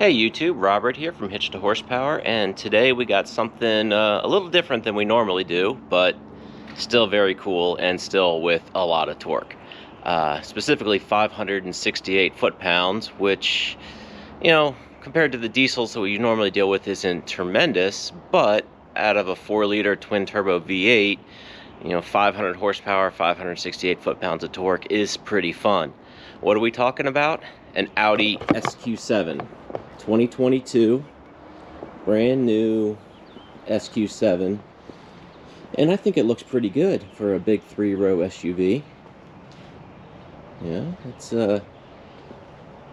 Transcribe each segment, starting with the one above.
Hey YouTube, Robert here from Hitch to Horsepower, and today we got something a little different than we normally do, but still very cool and still with a lot of torque. Specifically 568 foot-pounds, which, you know, compared to the diesels that we normally deal with isn't tremendous, but out of a 4-liter twin-turbo V8, 500 horsepower, 568 foot-pounds of torque is pretty fun. What are we talking about? An Audi SQ7. 2022, brand new SQ7, and I think it looks pretty good for a big 3-row SUV. Yeah, it's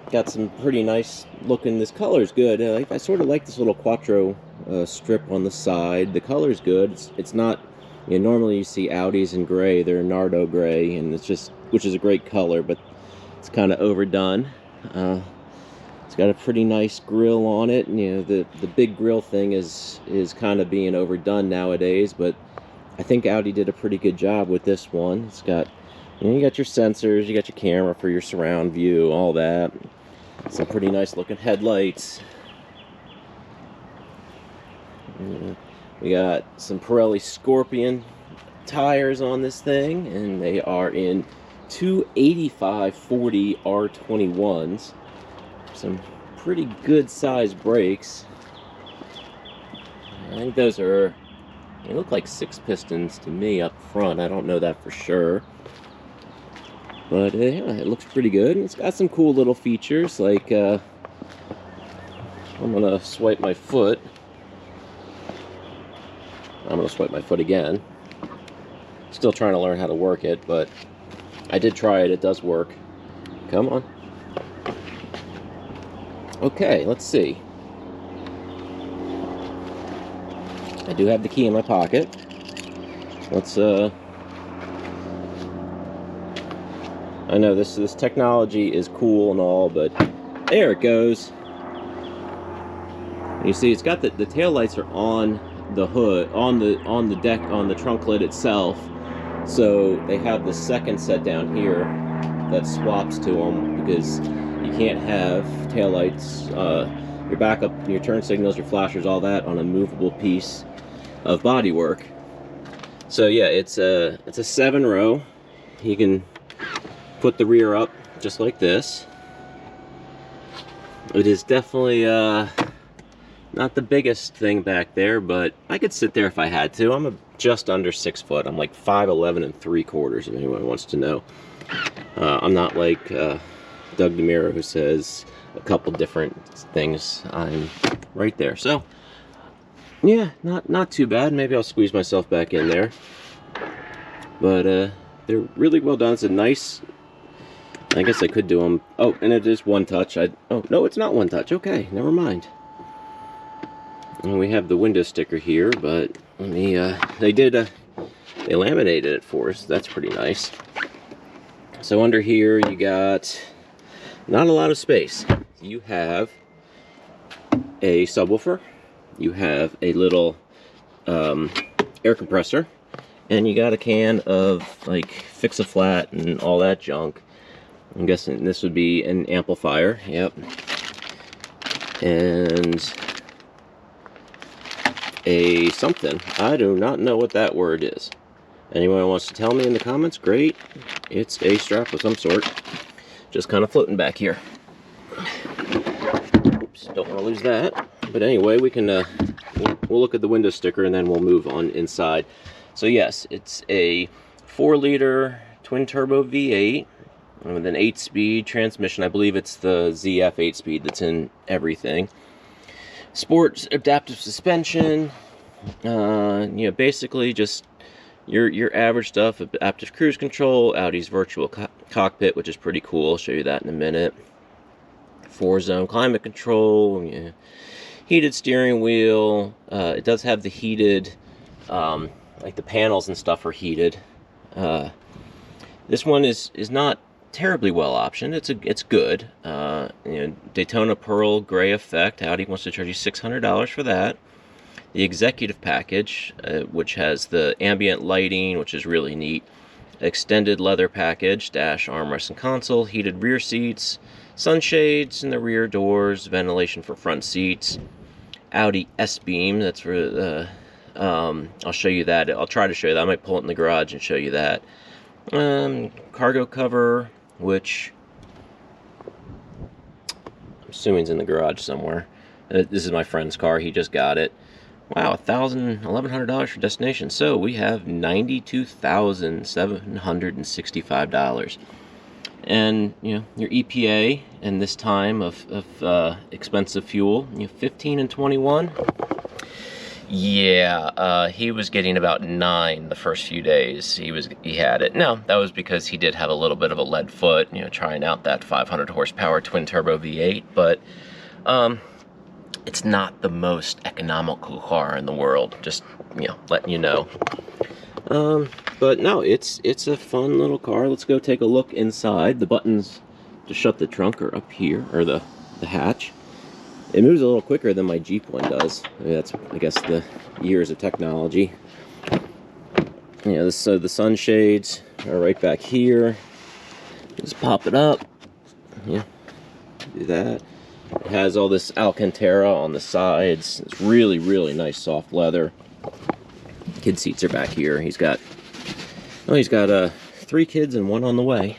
got some pretty nice looking. This color's good. I sort of like this little quattro strip on the side. The color's good. It's not, normally you see Audis in gray. They're Nardo gray, and which is a great color, but it's kind of overdone. It's got a pretty nice grille on it, and the big grille thing is kind of being overdone nowadays, but I think Audi did a pretty good job with this one. It's got, you got your sensors, you got your camera for your surround view, all that. Some pretty nice looking headlights. We got some Pirelli Scorpion tires on this thing, and they are in 285/40 R21s. Some pretty good sized brakes. I think those they look like 6 pistons to me up front. I don't know that for sure, but yeah, it looks pretty good. It's got some cool little features, like I'm gonna swipe my foot. I'm gonna swipe my foot again. Still trying to learn how to work it, but I did try it. It does work. Come on. Okay, let's see. I do have the key in my pocket. Let's I know this technology is cool and all, but there it goes. And you see, it's got the tail lights are on the hood, on the deck, on the trunk lid itself. So they have the second set down here that swaps to them, because you can't have taillights, your backup, your turn signals, your flashers, all that on a movable piece of bodywork. So yeah, it's a 7-row. You can put the rear up just like this. It is definitely not the biggest thing back there, but I could sit there if I had to. I'm just under 6 foot. I'm like 5'11 3/4, if anyone wants to know. I'm not like Doug DeMiro, who says a couple different things. I'm right there. So yeah, not too bad. Maybe I'll squeeze myself back in there, but they're really well done. It's a nice, I guess I could do them. Oh, and it is one touch. Oh no, it's not one touch. Okay, never mind. And we have the window sticker here, but let me they laminated it for us. That's pretty nice. So under here you got not a lot of space. You have a subwoofer, you have a little air compressor, and you got a can of like Fix-A-Flat and all that junk. I'm guessing this would be an amplifier. Yep. And a something. I do not know what that word is. Anyone wants to tell me in the comments, great. It's a strap of some sort. Just kind of floating back here. Oops, don't want to lose that. But anyway, we can we'll look at the window sticker and then we'll move on inside. So yes, it's a 4-liter twin-turbo V8 with an 8-speed transmission. I believe it's the ZF 8-speed that's in everything. Sports adaptive suspension. Basically just your average stuff. Adaptive cruise control, Audi's virtual cockpit, which is pretty cool. I'll show you that in a minute. 4-zone climate control, heated steering wheel. It does have the heated, like the panels and stuff are heated. This one is not terribly well optioned. It's good. Daytona Pearl gray effect. Audi wants to charge you $600 for that. The executive package, which has the ambient lighting, which is really neat. Extended leather package, dash, armrest, and console. Heated rear seats. sunshades in the rear doors, ventilation for front seats, Audi S-Beam, that's for the, I'll show you that. I'll try to show you that. I might pull it in the garage and show you that. Cargo cover, which I'm assuming is in the garage somewhere. This is my friend's car. He just got it. Wow, $1,100 for destination. So we have $92,765. And, you know, your EPA and this time of expensive fuel, you know, 15 and 21. Yeah, he was getting about 9 the first few days he had it. No, that was because he did have a little bit of a lead foot, you know, trying out that 500 horsepower twin turbo V8, but it's not the most economical car in the world, just, you know, letting you know. But no, it's a fun little car. Let's go take a look inside. The buttons to shut the trunk are up here, or the hatch. It moves a little quicker than my Jeep one does. I mean, that's, I guess, the years of technology. You know, so the sunshades are right back here. Just pop it up. Yeah, do that. It has all this Alcantara on the sides. It's really, really nice soft leather. Kid seats are back here. He's got 3 kids and 1 on the way.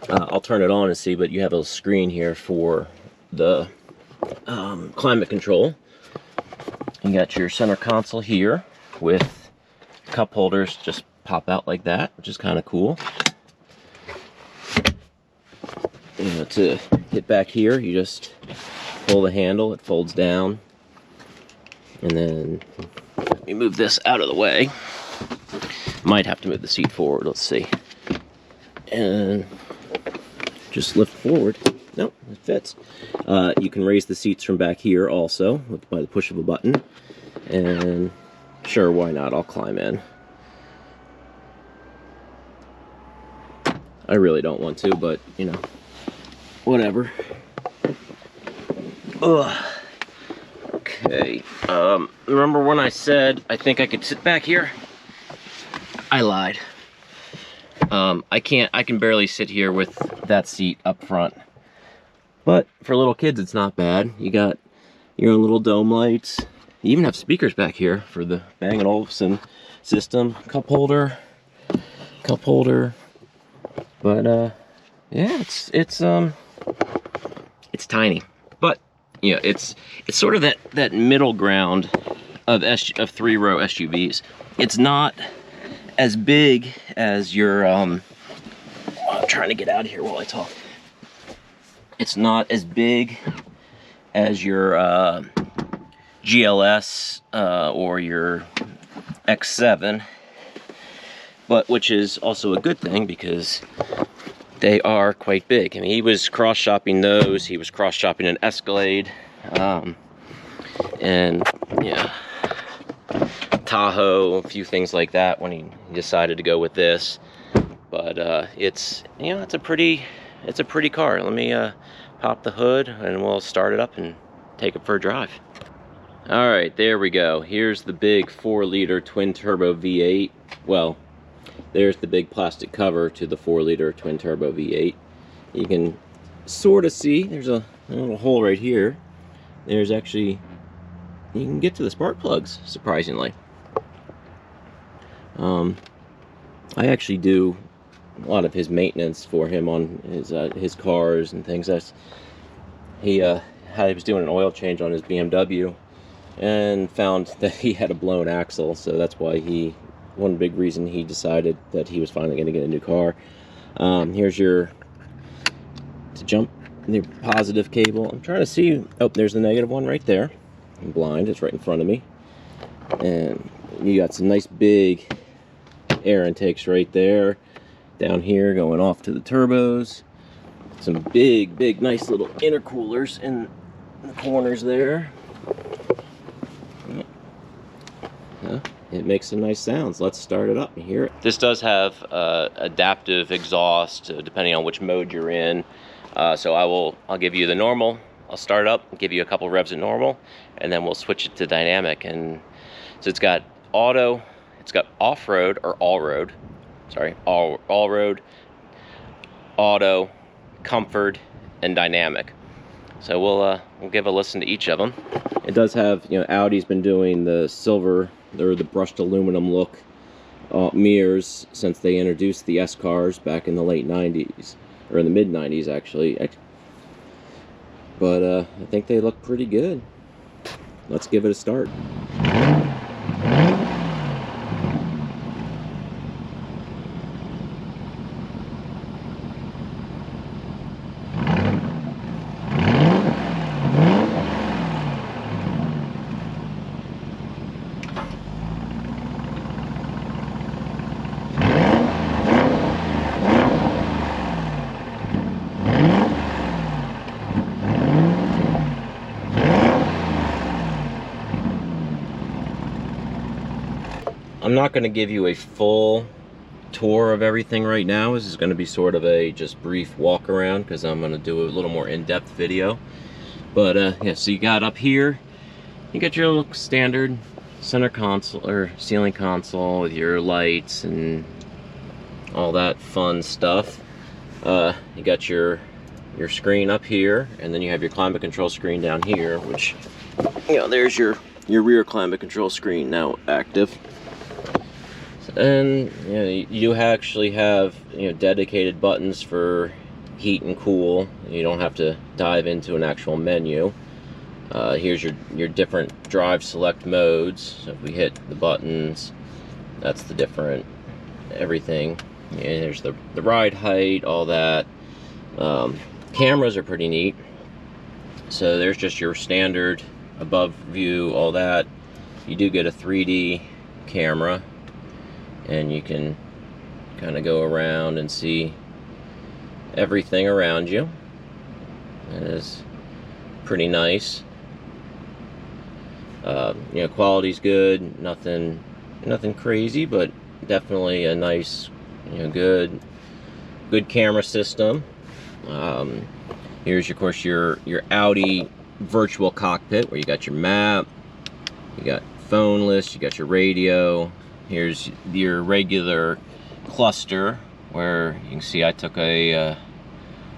I'll turn it on and see, but you have a screen here for the climate control. You got your center console here with cup holders just pop out like that, which is kind of cool. You know, to get back here, you just pull the handle, it folds down, and then let me move this out of the way. Might have to move the seat forward, let's see. And just lift forward. Nope, it fits. You can raise the seats from back here also by the push of a button. And sure, why not? I'll climb in. I really don't want to, but you know, whatever. Ugh. Okay. Remember when I said I think I could sit back here? I lied. I can't. I can barely sit here with that seat up front. But for little kids, it's not bad. You got your own little dome lights. You even have speakers back here for the Bang & Olufsen system. Cup holder. But yeah, it's tiny. But you know, it's sort of that middle ground of 3-row SUVs. It's not as big as your I'm trying to get out of here while I talk. It's not as big as your GLS or your X7, but which is also a good thing because they are quite big. I mean, he was cross-shopping those. He was cross-shopping an Escalade, and yeah, Tahoe, a few things like that when he decided to go with this. But it's, you know, it's a pretty car. Let me pop the hood and we'll start it up and take it for a drive. All right, there we go. Here's the big 4-liter twin-turbo V8. Well, there's the big plastic cover to the 4-liter twin-turbo V8. You can sort of see, there's a little hole right here. There's actually, you can get to the spark plugs, surprisingly. I actually do a lot of his maintenance for him on his cars and things. He was doing an oil change on his BMW and found that he had a blown axle, so that's why one big reason he decided that he was finally going to get a new car. Here's your to jump the positive cable. I'm trying to see. Oh, there's the negative one right there. I'm blind. It's right in front of me. And you got some nice big air intakes right there. Down here going off to the turbos. Some big, nice little intercoolers in the corners there. Yeah, it makes some nice sounds. Let's start it up and hear it. This does have adaptive exhaust depending on which mode you're in. So I'll give you the normal. I'll start it up, give you a couple revs at normal, and then we'll switch it to dynamic. And so it's got auto, it's got off-road or all-road. Sorry, all-road, auto, comfort, and dynamic. So we'll give a listen to each of them. It does have, you know, Audi's been doing the silver or the brushed aluminum look mirrors since they introduced the S cars back in the late 90s, or in the mid 90s actually. But I think they look pretty good. Let's give it a start. I'm not going to give you a full tour of everything right now. This is going to be sort of a just brief walk around because I'm going to do a little more in-depth video. But yeah, so you got up here, you got your little standard center console or ceiling console with your lights and all that fun stuff. You got your screen up here, and then you have your climate control screen down here, which, you know, there's your rear climate control screen now active. And you know, you actually have, you know, dedicated buttons for heat and cool. You don't have to dive into an actual menu. Here's your different drive select modes. So if we hit the buttons, that's the different everything. And there's the ride height, all that. Cameras are pretty neat. So there's just your standard above view, all that. You do get a 3D camera, and you can kind of go around and see everything around you. It is pretty nice. You know, quality's good, nothing crazy, but definitely a nice, you know, good camera system. Here's of course your Audi virtual cockpit, where you got your map, you got phone list, you got your radio. Here's your regular cluster, where you can see I took a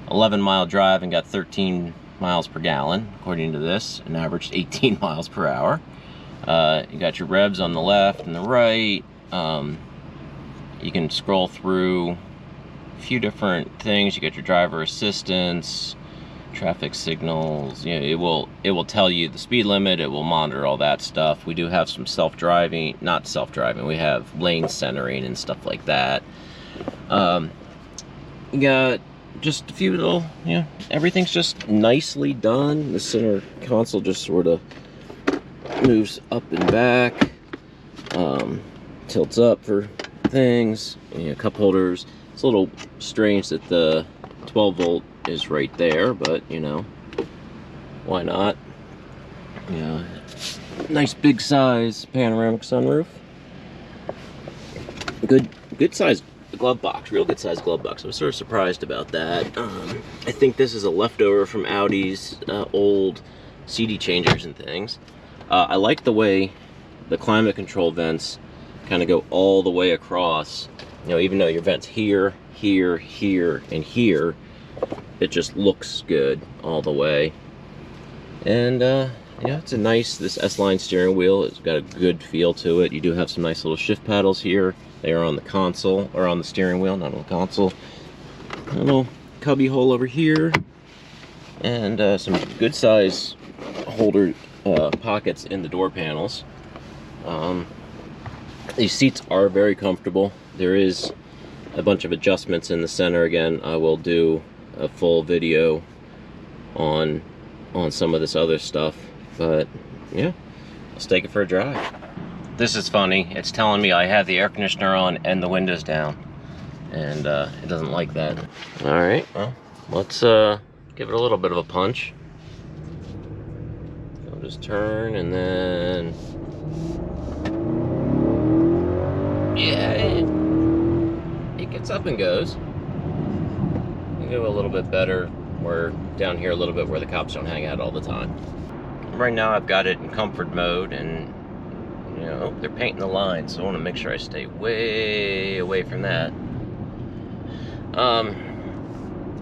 11-mile drive and got 13 miles per gallon, according to this, and averaged 18 miles per hour. You got your revs on the left and the right. You can scroll through a few different things. You got your driver assistance, traffic signals. You know, it will tell you the speed limit. It will monitor all that stuff. We do have some self-driving, not self-driving. We have lane centering and stuff like that. You got just a few little, you know, everything's just nicely done. The center console just sort of moves up and back, tilts up for things. You know, cup holders. It's a little strange that the 12-volt is right there, but you know, why not? You know, nice big size panoramic sunroof. Good size glove box, real good size glove box. I was sort of surprised about that. I think this is a leftover from Audi's old CD changers and things. I like the way the climate control vents kind of go all the way across. You know, even though your vents here, here, here, and here, it just looks good all the way. And yeah, it's a nice, this S-Line steering wheel, it's got a good feel to it. You do have some nice little shift paddles here. They are on the console, or on the steering wheel, not on the console. A little cubby hole over here, and some good size holder pockets in the door panels. These seats are very comfortable. There is a bunch of adjustments in the center. Again, I will do a full video on some of this other stuff, but yeah, let's take it for a drive. This is funny. It's telling me I have the air conditioner on and the windows down, and it doesn't like that. All right, well, let's give it a little bit of a punch. I'll just turn, and then yeah, it gets up and goes. You do a little bit better. We're down here a little bit where the cops don't hang out all the time. Right now I've got it in comfort mode, and you know, they're painting the lines, so I want to make sure I stay way away from that.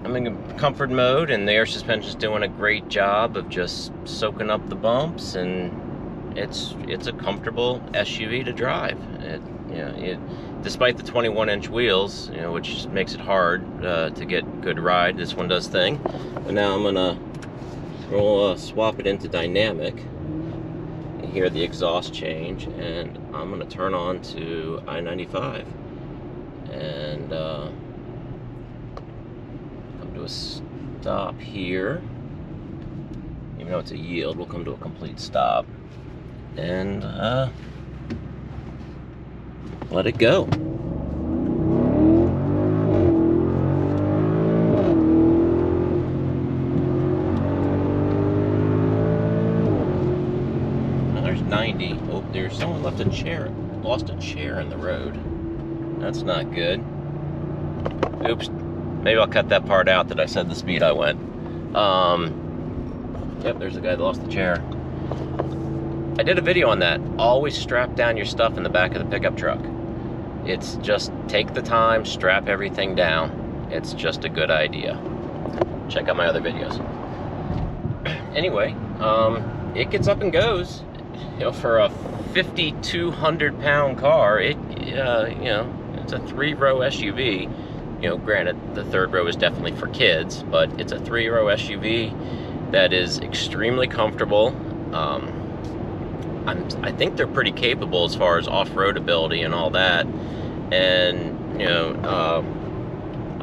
I'm in comfort mode, and the air suspension's doing a great job of just soaking up the bumps, and it's a comfortable SUV to drive. Despite the 21-inch wheels, which makes it hard to get good ride, this one does thing. But now we'll swap it into dynamic. You hear the exhaust change, and I'm gonna turn on to I-95 and come to a stop here. Even though it's a yield, we'll come to a complete stop and let it go. Now there's 90. Oh, there's someone lost a chair in the road. That's not good. Oops. Maybe I'll cut that part out that I said the speed I went. Yep, there's a guy that lost the chair. I did a video on that. Always strap down your stuff in the back of the pickup truck. It's just take the time, strap everything down. It's just a good idea. Check out my other videos. Anyway, it gets up and goes. For a 5,200-pound car, it's a 3-row SUV. Granted, the 3rd row is definitely for kids, but it's a 3-row SUV that is extremely comfortable. I think they're pretty capable as far as off-road ability and all that. And I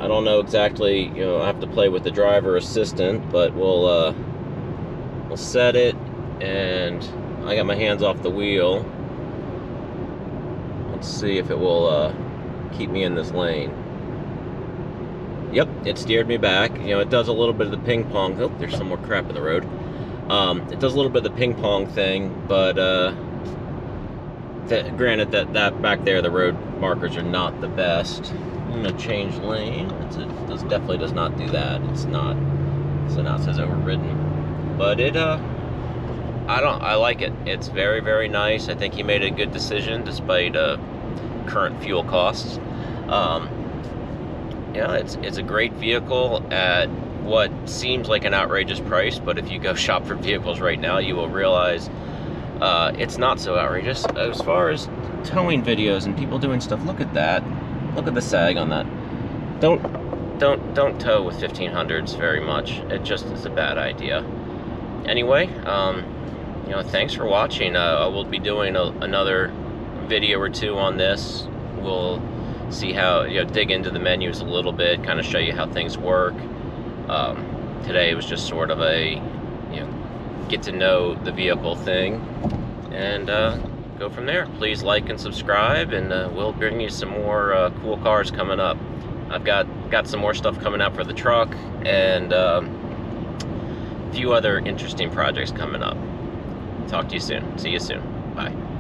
don't know exactly. I have to play with the driver assistant, but we'll set it, and I got my hands off the wheel. Let's see if it will keep me in this lane. Yep, it steered me back. It does a little bit of the ping pong. Oh, there's some more crap in the road. It does a little bit of the ping pong thing, but granted that back there, the road markers are not the best. I'm gonna change lane. It definitely does not do that. It's not. So now it says overridden, but I like it. It's very, very nice. I think he made a good decision despite current fuel costs. It's a great vehicle at what seems like an outrageous price, but if you go shop for vehicles right now, you will realize it's not so outrageous. As far as towing videos and people doing stuff, look at that. Look at the sag on that. Don't tow with 1500s very much. It just is a bad idea. Anyway, thanks for watching. I will be doing another video or two on this. We'll see how, dig into the menus a little bit, kind of show you how things work. Today was just sort of a, get to know the vehicle thing, and go from there. Please like and subscribe, and we'll bring you some more cool cars coming up. I've got some more stuff coming out for the truck, and a few other interesting projects coming up. Talk to you soon. See you soon. Bye.